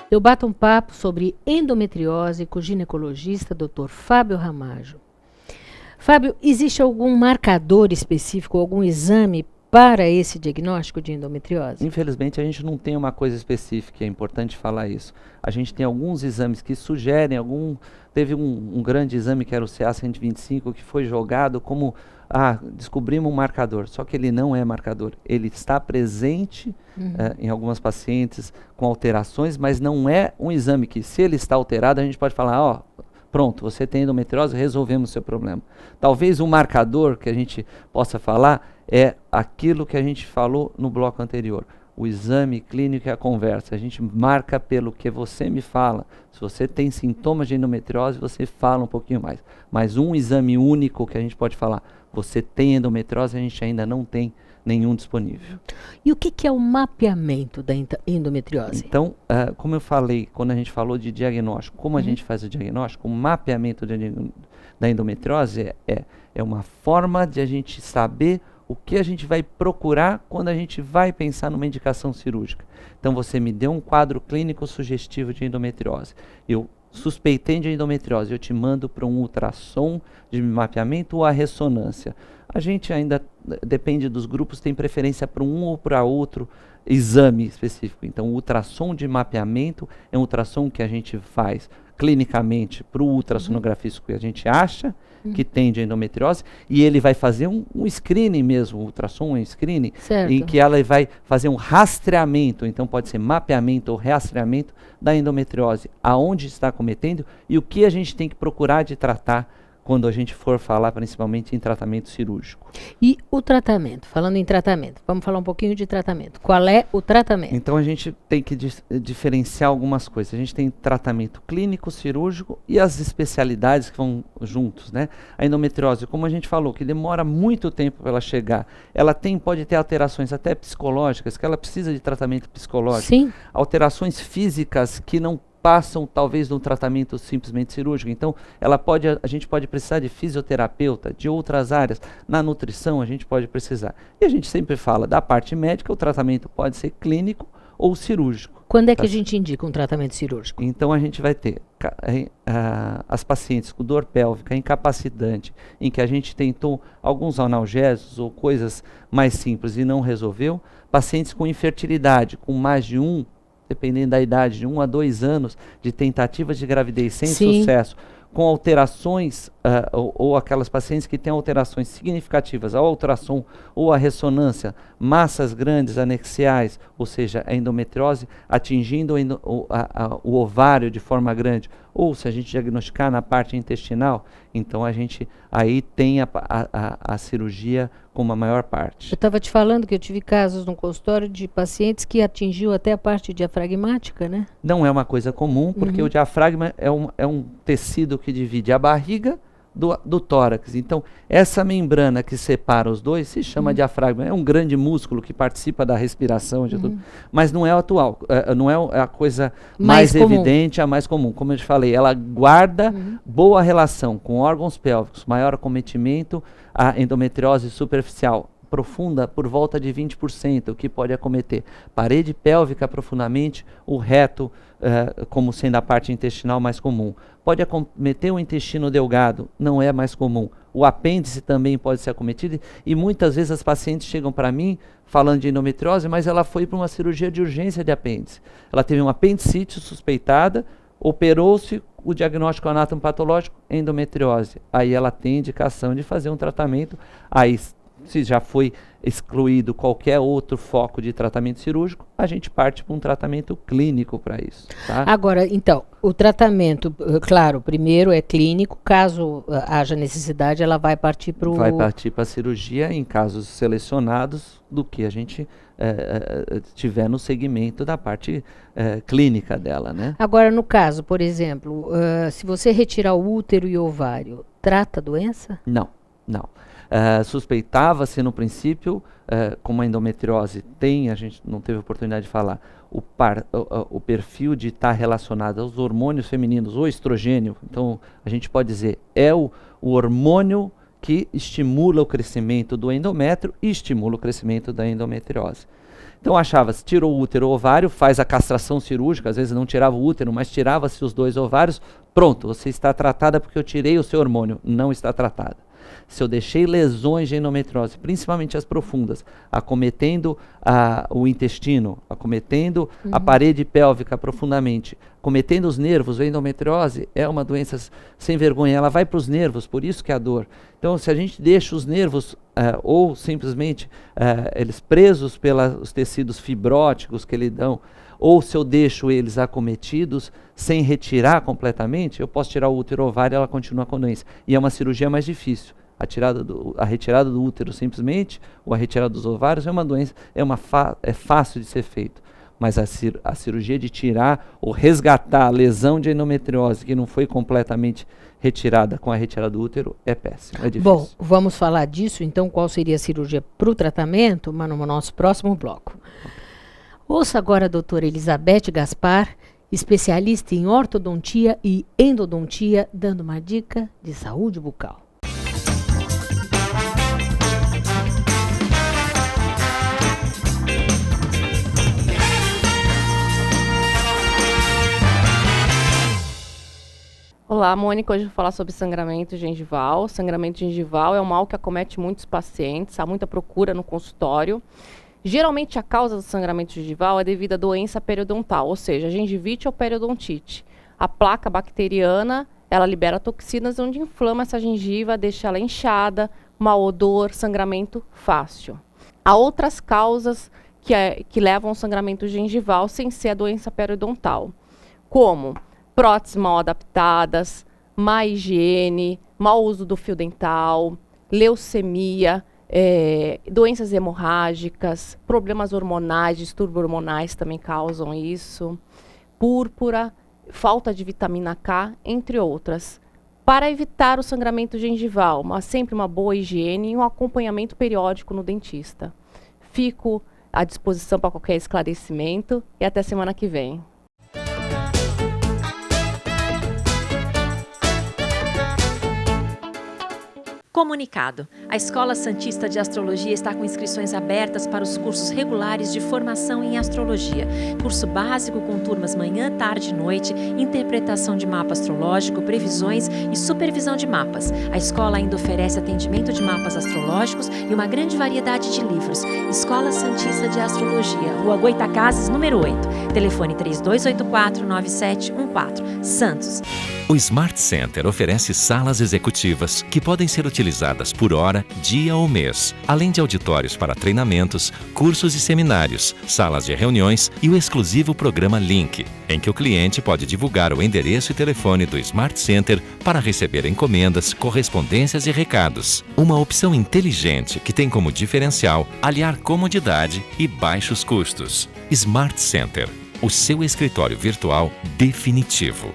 Eu bato um papo sobre endometriose com o ginecologista Dr. Fábio Ramajo. Fábio, existe algum marcador específico, algum exame para esse diagnóstico de endometriose? Infelizmente, a gente não tem uma coisa específica, é importante falar isso. A gente tem alguns exames que sugerem Teve um grande exame que era o CA-125, que foi jogado como, descobrimos um marcador, só que ele não é marcador. Ele está presente em algumas pacientes com alterações, mas não é um exame que, se ele está alterado, a gente pode falar, pronto, você tem endometriose, resolvemos o seu problema. Talvez um marcador que a gente possa falar é aquilo que a gente falou no bloco anterior. O exame clínico e a conversa. A gente marca pelo que você me fala. Se você tem sintomas de endometriose, você fala um pouquinho mais. Mas um exame único que a gente pode falar, você tem endometriose, a gente ainda não tem nenhum disponível. E o que é o mapeamento da endometriose? Então, como eu falei, quando a gente falou de diagnóstico, como a gente faz o diagnóstico, o mapeamento da endometriose é uma forma de a gente saber o que a gente vai procurar quando a gente vai pensar numa indicação cirúrgica. Então você me deu um quadro clínico sugestivo de endometriose. Eu suspeitei de endometriose, eu te mando para um ultrassom de mapeamento ou a ressonância. A gente ainda, depende dos grupos, tem preferência para um ou para outro exame específico. Então o ultrassom de mapeamento é um ultrassom que a gente faz clinicamente para o ultrassonográfico que a gente acha que tem de endometriose, e ele vai fazer um screening mesmo, o ultrassom é um screening, em que ela vai fazer um rastreamento, então pode ser mapeamento ou rastreamento da endometriose, aonde está cometendo e o que a gente tem que procurar de tratar quando a gente for falar principalmente em tratamento cirúrgico. E o tratamento? Falando em tratamento, vamos falar um pouquinho de tratamento. Qual é o tratamento? Então a gente tem que diferenciar algumas coisas. A gente tem tratamento clínico, cirúrgico e as especialidades que vão juntos, né? A endometriose, como a gente falou, que demora muito tempo para ela chegar, ela pode ter alterações até psicológicas, que ela precisa de tratamento psicológico. Sim. Alterações físicas que não passam talvez de um tratamento simplesmente cirúrgico. Então, a gente pode precisar de fisioterapeuta, de outras áreas. Na nutrição, a gente pode precisar. E a gente sempre fala da parte médica, o tratamento pode ser clínico ou cirúrgico. Quando é que a gente indica um tratamento cirúrgico? Então, a gente vai ter as pacientes com dor pélvica incapacitante, em que a gente tentou alguns analgésicos ou coisas mais simples e não resolveu. Pacientes com infertilidade, com mais de dependendo da idade, de 1 a 2 anos de tentativas de gravidez sem sucesso, com alterações, ou aquelas pacientes que têm alterações significativas ao ultrassom ou à ressonância, massas grandes anexiais, ou seja, a endometriose atingindo o ovário de forma grande, ou se a gente diagnosticar na parte intestinal, então a gente aí tem a cirurgia como a maior parte. Eu estava te falando que eu tive casos no consultório de pacientes que atingiu até a parte diafragmática, né? Não é uma coisa comum, porque o diafragma é um tecido que divide a barriga do tórax. Então, essa membrana que separa os dois se chama diafragma. É um grande músculo que participa da respiração, de tudo, mas não é o atual, não é a coisa mais evidente, a mais comum. Como eu te falei, ela guarda boa relação com órgãos pélvicos, maior acometimento, a endometriose superficial profunda por volta de 20%, o que pode acometer parede pélvica profundamente, o reto como sendo a parte intestinal mais comum. Pode acometer o intestino delgado, não é mais comum. O apêndice também pode ser acometido e muitas vezes as pacientes chegam para mim falando de endometriose, mas ela foi para uma cirurgia de urgência de apêndice. Ela teve uma apendicite suspeitada, operou-se, o diagnóstico anatomopatológico, endometriose. Aí ela tem indicação de fazer um tratamento, aí se já foi excluído qualquer outro foco de tratamento cirúrgico, a gente parte para um tratamento clínico para isso. Tá? Agora, então, o tratamento, claro, primeiro é clínico, caso haja necessidade, ela vai partir para Vai partir para a cirurgia em casos selecionados do que a gente tiver no segmento da parte clínica dela, né? Agora, no caso, por exemplo, se você retirar o útero e o ovário, trata a doença? Não. Suspeitava-se no princípio, como a endometriose a gente não teve oportunidade de falar, o perfil de estar relacionado aos hormônios femininos, o estrogênio. Então, a gente pode dizer, é o hormônio que estimula o crescimento do endométrio e estimula o crescimento da endometriose. Então achava-se, tirou o útero, o ovário, faz a castração cirúrgica, às vezes não tirava o útero, mas tirava-se os 2 ovários, pronto, você está tratada porque eu tirei o seu hormônio. Não está tratada. Se eu deixei lesões de endometriose, principalmente as profundas, acometendo o intestino, acometendo a parede pélvica profundamente, acometendo os nervos, a endometriose é uma doença sem vergonha, ela vai para os nervos, por isso que é a dor. Então, se a gente deixa os nervos ou simplesmente eles presos pelos tecidos fibróticos que eles dão, ou se eu deixo eles acometidos sem retirar completamente, eu posso tirar o útero ovário e ela continua com a doença. E é uma cirurgia mais difícil. A retirada do útero simplesmente, ou a retirada dos ovários, é uma doença, é fácil de ser feito. Mas a cirurgia de tirar ou resgatar a lesão de endometriose que não foi completamente retirada com a retirada do útero é péssimo, é difícil. Bom, vamos falar disso, então, qual seria a cirurgia para o tratamento, mas no nosso próximo bloco. Ouça agora a doutora Elizabeth Gaspar, especialista em ortodontia e endodontia, dando uma dica de saúde bucal. Olá, Mônica. Hoje eu vou falar sobre sangramento gengival. Sangramento gengival é um mal que acomete muitos pacientes, há muita procura no consultório. Geralmente a causa do sangramento gengival é devido à doença periodontal, ou seja, gengivite ou periodontite. A placa bacteriana, ela libera toxinas onde inflama essa gengiva, deixa ela inchada, mau odor, sangramento fácil. Há outras causas que levam ao sangramento gengival sem ser a doença periodontal, como próteses mal adaptadas, má higiene, mau uso do fio dental, leucemia, doenças hemorrágicas, problemas hormonais, distúrbios hormonais também causam isso, púrpura, falta de vitamina K, entre outras. Para evitar o sangramento gengival, mas sempre uma boa higiene e um acompanhamento periódico no dentista. Fico à disposição para qualquer esclarecimento e até semana que vem. Comunicado. A Escola Santista de Astrologia está com inscrições abertas para os cursos regulares de formação em astrologia. Curso básico com turmas manhã, tarde e noite, interpretação de mapa astrológico, previsões e supervisão de mapas. A escola ainda oferece atendimento de mapas astrológicos e uma grande variedade de livros. Escola Santista de Astrologia, Rua Goitacazes, número 8. Telefone 3284-9714. Santos. O Smart Center oferece salas executivas que podem ser utilizadas por hora, dia ou mês, além de auditórios para treinamentos, cursos e seminários, salas de reuniões e o exclusivo programa Link, em que o cliente pode divulgar o endereço e telefone do Smart Center para receber encomendas, correspondências e recados. Uma opção inteligente que tem como diferencial aliar comodidade e baixos custos. Smart Center, o seu escritório virtual definitivo.